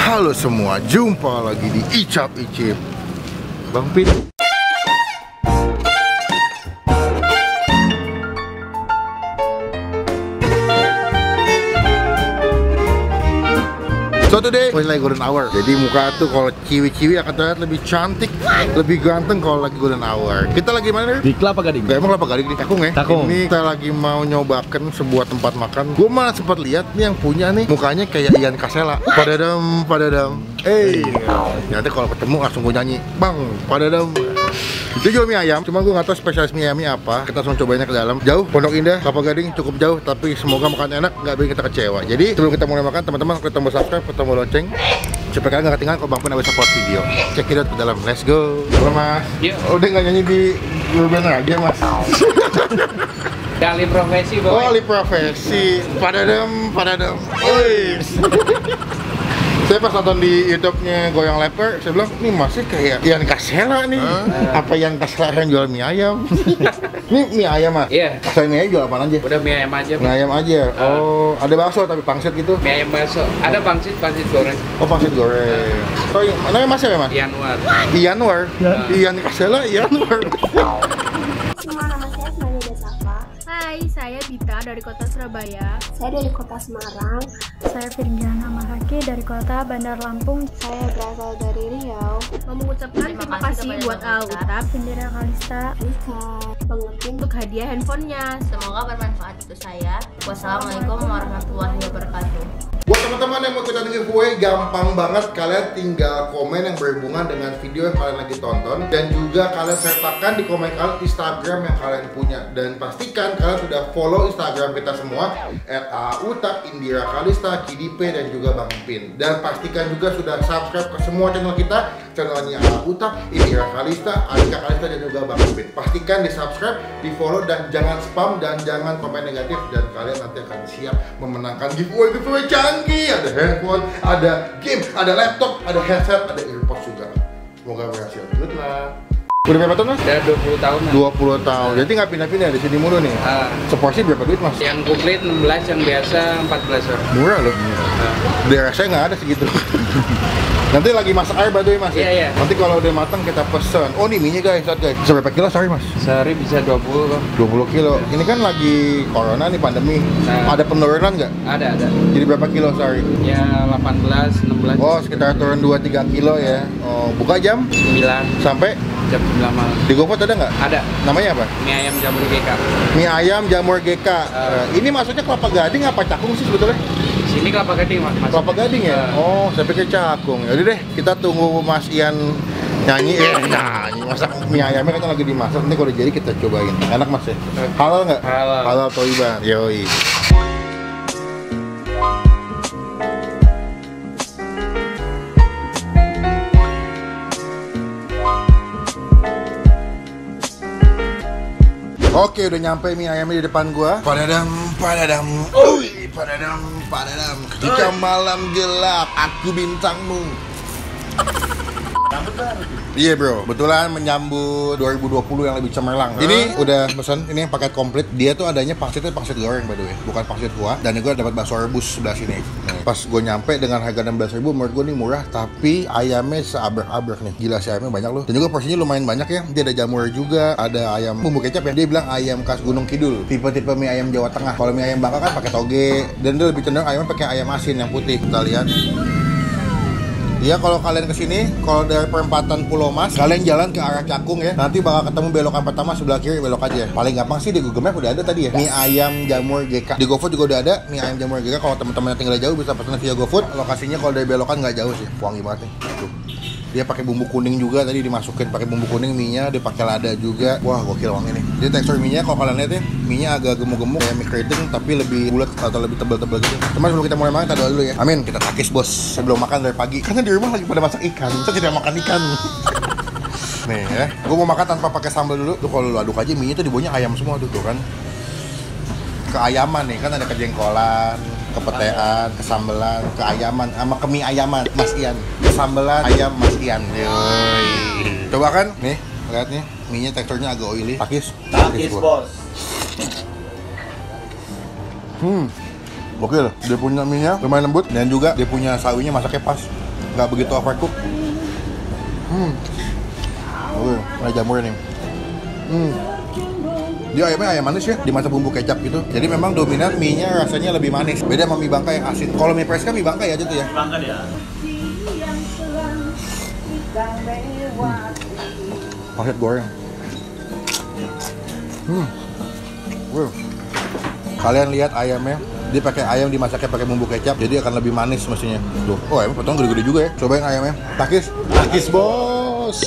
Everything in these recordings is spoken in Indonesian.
Halo semua, jumpa lagi di Icap Icip Bang Pin. So today, like golden hour. Jadi muka tuh kalau ciwi-ciwi akan terlihat lebih cantik, lebih ganteng kalau lagi golden hour. Kita lagi mana? Di Kelapa Gading. Gak, emang Kelapa Gading di Takung ya? Takung. Ini kita lagi mau nyobakan sebuah tempat makan. Gue malah sempat lihat nih yang punya nih mukanya kayak Ian Kasela. Padadam. Nanti kalau ketemu langsung gue nyanyi, Bang, padadam. Itu jual mie ayam, cuma gue nggak tahu spesialis mie ayamnya apa. Kita langsung cobainnya ke dalam. Jauh, Pondok Indah, Kelapa Gading cukup jauh, tapi semoga makan enak, nggak bikin kita kecewa. Jadi sebelum kita mulai makan, teman-teman klik tombol subscribe, klik tombol lonceng, supaya kalian nggak ketinggalan kalau Bang Pin habis support video. Check it out ke dalam, let's go. Halo Mas. Yuk. Udah nggak nyanyi di banner aja Mas? Alih profesi, Boy. Oh, alih profesi. Padadam. Wih. Saya pas nonton di YouTube-nya Goyang Leper, saya bilang, nih masih kayak Ian Kasela nih. Apa Ian Kasela yang jual mie ayam? Ini mie ayam, Mas? Iya. Saya mie ayam jual apaan aja? Udah mie ayam aja. Mie ayam aja? Oh, ada bakso tapi pangsit gitu? Mie ayam bakso. Ada pangsit goreng. Oh, pangsit goreng. Oh, namanya Mas ya, Mas? Yanwar. Ianwar? Ian Kasela, Ianwar. Semua nama saya Asmani Desapa. Hai, saya Dita dari kota Surabaya. Saya dari kota Semarang. Saya Firgiana Maraki dari kota Bandar Lampung. Saya berasal dari Riau. Mau mengucapkan terima kasih buat Autap, Indira Kalista Rika, Bang Pin. untuk hadiah handphonenya. Semoga bermanfaat untuk saya. Wassalamualaikum warahmatullahi wabarakatuh. Buat teman-teman yang mau ikutan giveaway, gampang banget. Kalian tinggal komen yang berhubungan dengan video yang kalian lagi tonton, dan juga kalian sertakan di komen kalian Instagram yang kalian punya. Dan pastikan kalian sudah follow Instagram kita semua @aautak, Indira Kalista, KDP, dan juga Bang Pin. Dan pastikan juga sudah subscribe ke semua channel kita, channelnya Aautak, Indira Kalista, Alika Kalista, dan juga Bang Pin. Pastikan di subscribe, di follow, dan jangan spam dan jangan komen negatif, dan kalian nanti akan siap memenangkan giveaway canggih. Ada handphone, ada game, ada laptop, ada headset, ada earpods juga. Semoga berhasil. Good luck. Udah berapa tahun Mas? Udah 20 tahun. 20 tahun. Jadi nggak pindah-pindah di sini mulu nih. Seporsi berapa duit Mas? Yang komplit 16, yang biasa 14 orang. Murah loh. Daerah saya nggak ada segitu. Nanti lagi masak air baduy Mas. Iya. Nanti kalau udah matang kita pesen. Oh nih minyak guys, guys. Bisa berapa kilo sehari Mas? Sehari bisa 20 kok. 20 kilo. Ini kan lagi corona nih, pandemi. Ada penurunan nggak? Ada. Jadi berapa kilo sehari? Ya 18, 16. Oh, sekitar turun 2-3 kilo ya. Oh, buka jam 9 sampai jam 9 malam. di GoFood ada nggak? Ada. Namanya apa? Mie ayam jamur GK. Mie ayam jamur GK. Ini maksudnya Kelapa Gading apa Cakung sih sebetulnya? Sini Kelapa Gading, Mas. Kelapa Gading ya? Oh, saya pikir Cakung. Yaudah deh, kita tunggu Mas Ian nyanyi. Nyanyi. Masak mie ayamnya kan lagi dimasak. Nanti kalau udah jadi kita cobain. Enak Mas ya? Halal nggak? Halal. Halal Toiban. Yoi. Oke, udah nyampe mie ayamnya di depan gua. Padadam. Padadam. Ketika malam gelap, aku bintangmu. Iya bro, kebetulan menyambut 2020 yang lebih cemerlang. Ini udah pesan, ini paket komplit. Dia tuh adanya pangsitnya pangsit goreng by the way, bukan pangsit kuah. Dan gue dapat bakso rebus sebelah sini. Nah, pas gue nyampe dengan harga 16.000, menurut gue nih murah. Tapi ayamnya seabrek-abrek nih. Gila sih ayamnya banyak loh. Dan juga porsinya lumayan banyak ya. Dia ada jamur juga, ada ayam bumbu kecap ya. Dia bilang ayam khas Gunung Kidul. Tipe-tipe mie ayam Jawa Tengah. Kalau mie ayam Bangka kan pakai toge. Dan dia lebih cenderung ayamnya pakai ayam asin yang putih. Kita lihat. Ya kalau kalian kesini, kalau dari perempatan Pulau Mas, kalian jalan ke arah Cakung ya. Nanti bakal ketemu belokan pertama sebelah kiri, belok aja. Paling gampang sih di Google Map udah ada tadi ya. Mie ayam jamur GK. Di GoFood juga udah ada mie ayam jamur GK. Kalau teman-teman yang tinggal jauh bisa pesan via GoFood. Lokasinya kalau dari belokan nggak jauh sih. Wangi banget nih. Tuh. Dia pakai bumbu kuning juga tadi dimasukin, pakai bumbu kuning mie-nya, dia pakai lada juga. Wah, gokil wangi nih. Jadi tekstur mie-nya kalau kalian lihat ya, mie-nya agak gemuk-gemuk kayak mie keriting tapi lebih bulat atau lebih tebal-tebal gitu. Teman sebelum kita mulai makan, kita doa dulu ya. Amin. Kita takis bos sebelum makan dari pagi. Karena di rumah lagi pada masak ikan, kita tidak makan ikan. Nih ya, gue mau makan tanpa pakai sambal dulu. Tuh kalau lu aduk aja mie-nya tuh di bawahnya ayam semua tuh kan. Keayaman nih, kan ada kejengkolan, kepetean, kesambelan, keayaman, sama kemie ayaman Mas Ian. Kesambelan ayam Mas Ian. Yoi. Coba kan, nih, lihat nih, mie-nya teksturnya agak oily. Takis bos. Gokil, dia punya mie-nya lumayan lembut dan juga dia punya sawinya masaknya pas. nggak begitu overcook. Ada jamur nih. Dia ayamnya ayam manis ya, dimasak bumbu kecap gitu. Jadi memang dominan mie-nya rasanya lebih manis. Beda sama mie Bangka yang asin. Kalau mie Preska mie Bangka ya gitu ya. Bangka dia. Paket goreng. Kalian lihat ayamnya, dia pakai ayam dimasaknya pakai bumbu kecap, jadi akan lebih manis mestinya. Tuh, oh ayamnya potong gede-gede juga ya. Cobain ayamnya. Takis, bos.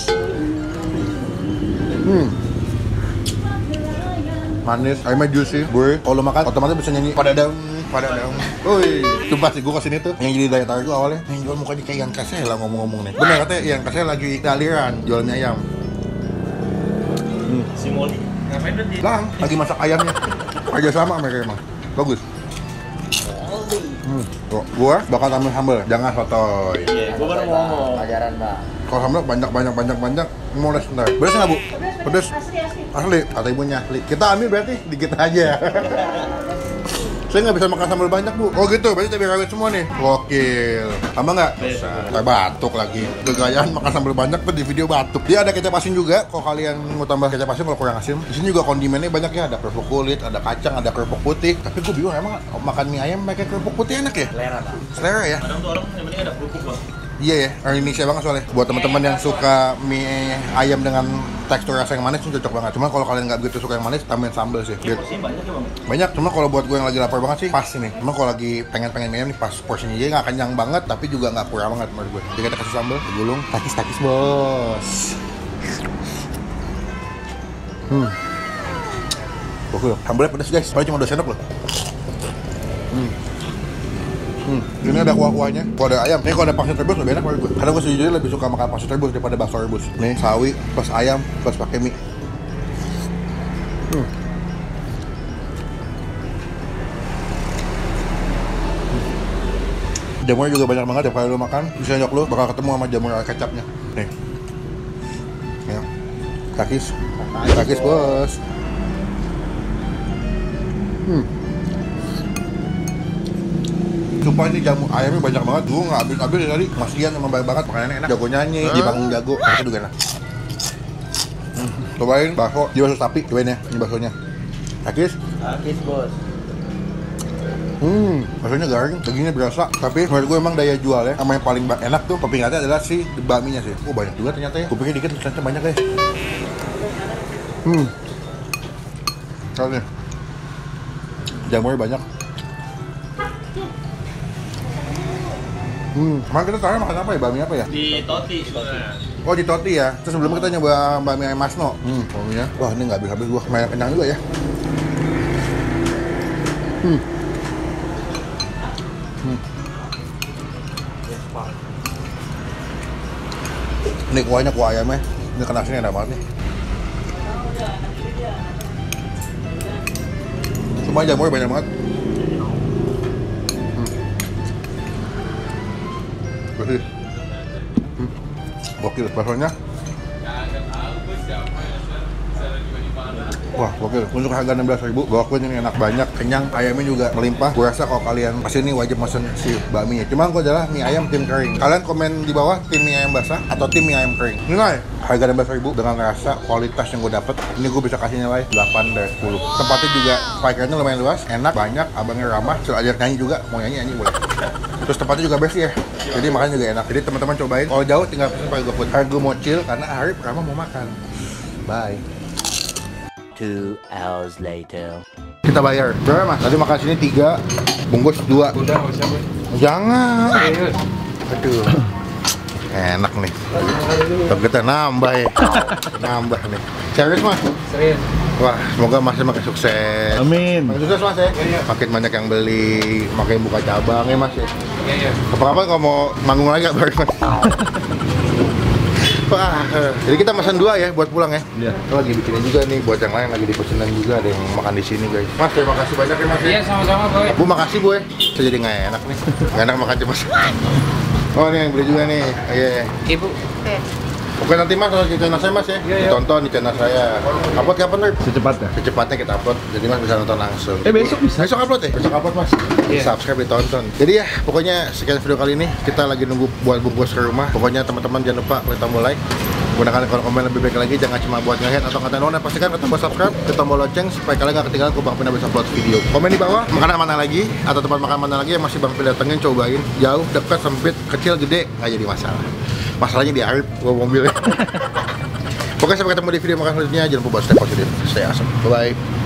Manis, ayamnya juicy, gurih. Kalau makan otomatis bisa nyanyi pada daun. Woi, sumpah sih gue kesini tuh yang jadi daya tarik gue awalnya yang jual mukanya kayak Ian Kasela ngomong-ngomong nih. Bener katanya Ian Kasela lagi aliran jual mie ayam. Si Molly. Ngapain berarti? Lang, lagi masak ayamnya. Kerja sama mereka emang. Bagus. Tuh, gua bakal tambahin sambal, jangan sotoy. Iya, gua baru mau ngomong. Pelajaran, Mbak. Kalau sambal banyak, mau les bentar. Pedes nggak bu? Pedes. Asli, kata ibunya asli. Kita ambil berarti dikit aja. Saya nggak bisa makan sambal banyak bu. Oh gitu, berarti cabai rawit semua nih. Gokil. Tambah nggak? Bisa. Kayak batuk lagi. Kegayaan makan sambal banyak tuh di video batuk. Dia ada kecap asin juga. Kalau kalian mau tambah kecap asin kalau kurang asin. Di sini juga kondimennya banyak ya. Ada kerupuk kulit, ada kacang, ada kerupuk putih. Tapi gue bingung emang makan mie ayam pakai kerupuk putih enak ya? Selera, Pak. Selera ya? Kadang tuh orang yang penting ada kerupuk bang. Iya ya, orang Indonesia banget soalnya. Buat teman-teman yang suka mie ayam dengan tekstur rasa yang manis itu cocok banget. Cuma kalau kalian nggak begitu suka yang manis, tambahin sambal sih. Gitu. Porsinya banyak ya bang. Banyak, cuma kalau buat gue yang lagi lapar banget sih pas ini. Cuma kalau lagi pengen mie ayam nih pas porsinya jadi nggak kenyang banget, tapi juga nggak kurang banget menurut gue. Jadi kita kasih sambal, digulung, takis bos. Gokil, sambalnya pedas guys. Paling cuma 2 sendok loh. Ini ada kuah-kuahnya. Kalau ada ayam, ini kalau ada pangsit rebus lebih enak menurut gue. Karena gue sejujurnya lebih suka makan pangsit rebus daripada bakso rebus. Nih sawi plus ayam plus pakai mie. Jamurnya juga banyak banget ya. Kalau lu makan, bisa nyok lu bakal ketemu sama jamur kecapnya. Nih. Ya. Takis bos. Sumpah ini jamu ayamnya banyak banget, gue nggak habis tadi. Masian emang banyak banget, makanannya enak. Jago nyanyi, di panggung jago, itu juga enak. Cobain bakso, di bakso sapi, cobain ya, ini baksonya. Takis, bos. baksonya garing, dagingnya berasa. Tapi menurut gue emang daya jualnya sama yang paling enak tuh kepingatnya adalah si bakminya sih. Oh banyak juga ternyata ya, gue pikir dikit, ternyata banyak guys. Soalnya jamurnya banyak. Kemarin kita terakhir makan apa ya? Bakmi apa ya? Di Toti sebenarnya. Oh di Toti ya? Terus sebelumnya kita nyoba bakmi ayam Masno. Bakminya. Wah ini nggak habis-habis gua. Lumayan kenyang juga ya. Ini kuahnya, kuah ayamnya. Ini kena sini enak banget nih. Cuma jamurnya banyak banget. Bersih. Gokil baksonya. Wah, gokil. Untuk harga 16.000, gokil ini enak banyak, kenyang, ayamnya juga melimpah. Gue rasa kalau kalian kesini wajib pesen si bakminya. Cuma gue adalah mie ayam tim kering. Kalian komen di bawah tim mie ayam basah atau tim mie ayam kering. Nilai harga 16.000 dengan rasa kualitas yang gue dapet. Ini gue bisa kasih nilai 8 dari 10. Tempatnya juga parkirnya lumayan luas, enak, banyak, abangnya ramah. Suruh ajak nyanyi juga, mau nyanyi boleh. Terus tempatnya juga bersih ya. Jadi makannya juga enak. Jadi teman-teman cobain. Kalau jauh tinggal pesen pakai GoFood. Harga mau chill karena Arif Rama mau makan. Bye. 2 hours later. Kita bayar. Berapa mas? Tadi makan sini 3, bungkus 2. Udah, nggak usah, Bos. Jangan. Serius. Aduh. Enak nih. Tapi kita nambah ya. Nambah nih. Serius mas? Serius. Wah, semoga masnya makin sukses. Amin. Makin sukses mas ya. Makin banyak yang beli, makin buka cabang ya mas ya. Iya. Kapan-kapan kalau mau manggung lagi baru mas. Wah, jadi kita pesan 2 ya buat pulang ya. Iya. Kita lagi bikinin juga nih buat yang lain lagi dipesenin juga, ada yang makan di sini guys. Mas, terima kasih banyak ya mas. Iya, sama-sama, Boy. Bu makasih bu ya. Saya jadi nggak enak nih. Nggak enak makan cuma. Oh ini yang beli juga nih. Iya. Ibu. Oke, nanti Mas harus di channel saya Mas ya. Ditonton di channel saya. Upload kapan, Nerd? Secepatnya. Secepatnya kita upload, jadi Mas bisa nonton langsung. Besok bisa. Besok upload ya? Besok upload Mas. Subscribe, ditonton. Jadi ya, pokoknya sekian video kali ini. Kita lagi nunggu buat bungkus ke rumah. Pokoknya teman-teman jangan lupa klik tombol like. Gunakan kalau komen lebih baik lagi, jangan cuma buat nge-head atau ngatain orang. Pastikan klik tombol subscribe, klik tombol lonceng supaya kalian gak ketinggalan Bang Pina bisa upload video. Komen di bawah makanan mana lagi atau tempat makan mana lagi yang masih Bang Pina datengin, cobain. Jauh, dekat, sempit, kecil, gede, nggak jadi masalah. Masalahnya di Arif, gua mobilnya. Pokoknya sampai ketemu di video makan selanjutnya. Jangan lupa stay positif, stay awesome. Bye-bye.